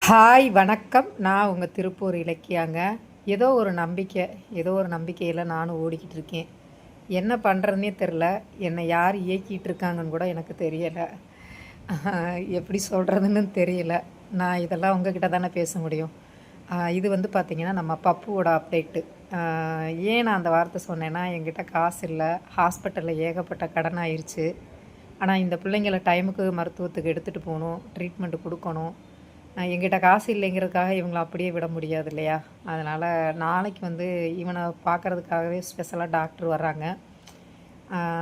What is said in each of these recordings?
Hi வணக்கம். நான் உங்கள் திருப்பூர் இலக்கியாங்க. ஏதோ ஒரு நம்பிக்கையில் நானும் ஓடிக்கிட்டு இருக்கேன். என்ன பண்ணுறதுனே தெரில. என்னை யார் இயக்கிட்டு இருக்காங்கன்னு கூட எனக்கு தெரியலை. எப்படி சொல்கிறதுன்னு தெரியல. நான் இதெல்லாம் உங்ககிட்ட தானே பேச முடியும். இது வந்து பார்த்திங்கன்னா நம்ம பப்புவோட அப்டேட்டு. ஏன் நான் அந்த வார்த்தை சொன்னேன்னா, என்கிட்ட காசு இல்லை, ஹாஸ்பிட்டலில் ஏகப்பட்ட கடன் ஆயிடுச்சு. ஆனால் இந்த பிள்ளைங்கள டைமுக்கு மருத்துவத்துக்கு எடுத்துகிட்டு போகணும், ட்ரீட்மெண்ட்டு கொடுக்கணும். என்கிட்ட காசு இல்லைங்கிறதுக்காக இவங்கள அப்படியே விட முடியாது இல்லையா? அதனால் நாளைக்கு வந்து இவனை பார்க்குறதுக்காகவே ஸ்பெஷலாக டாக்டர் வர்றாங்க.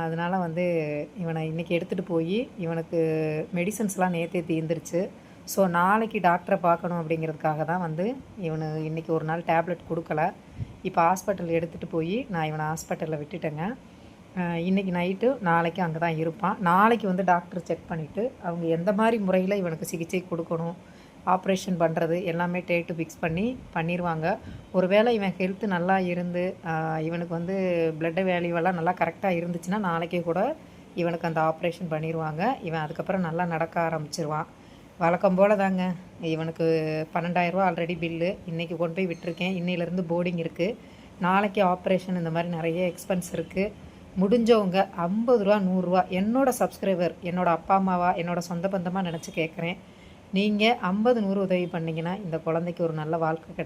அதனால் வந்து இவனை இன்றைக்கி எடுத்துகிட்டு போய் இவனுக்கு மெடிசன்ஸ்லாம் நேற்றே தீர்ந்துருச்சு. ஸோ நாளைக்கு டாக்டரை பார்க்கணும் அப்படிங்கிறதுக்காக தான் வந்து இன்றைக்கி ஒரு நாள் டேப்லெட் கொடுக்கல. இப்போ ஹாஸ்பிட்டல் எடுத்துகிட்டு போய் நான் இவனை ஹாஸ்பிட்டலில் விட்டுட்டேங்க. இன்றைக்கி நைட்டு நாளைக்கு அங்கே தான் இருப்பான். நாளைக்கு வந்து டாக்டர் செக் பண்ணிவிட்டு அவங்க எந்த மாதிரி முறையில் இவனுக்கு சிகிச்சை கொடுக்கணும், ஆப்ரேஷன் பண்ணுறது எல்லாமே டேட்டு ஃபிக்ஸ் பண்ணிடுவாங்க. ஒரு வேளை இவன் ஹெல்த்து நல்லா இருந்து இவனுக்கு வந்து பிளட்டு வேல்யூவெல்லாம் நல்லா கரெக்டாக இருந்துச்சுன்னா நாளைக்கே கூட இவனுக்கு அந்த ஆப்ரேஷன் பண்ணிடுவாங்க. இவன் அதுக்கப்புறம் நல்லா நடக்க ஆரம்பிச்சிருவான். வழக்கம் போல் தாங்க. இவனுக்கு 12,000 ஆல்ரெடி பில்லு. இன்றைக்கி கொண்டு போய் விட்டுருக்கேன். இன்னையிலேருந்து போர்டிங் இருக்குது. நாளைக்கு ஆப்ரேஷன், இந்த மாதிரி நிறைய எக்ஸ்பென்ஸ் இருக்குது. முடிஞ்சவங்க 50 ரூபா 100 ரூபா என்னோடய சப்ஸ்கிரைபர், என்னோடய அப்பா அம்மாவா, என்னோடய சொந்த பந்தமாக நினச்சி கேட்குறேன். நீங்கள் 50 100 உதவி பண்ணிங்கன்னா இந்த குழந்தைக்கு ஒரு நல்ல வாழ்க்கை கிடைக்கும்.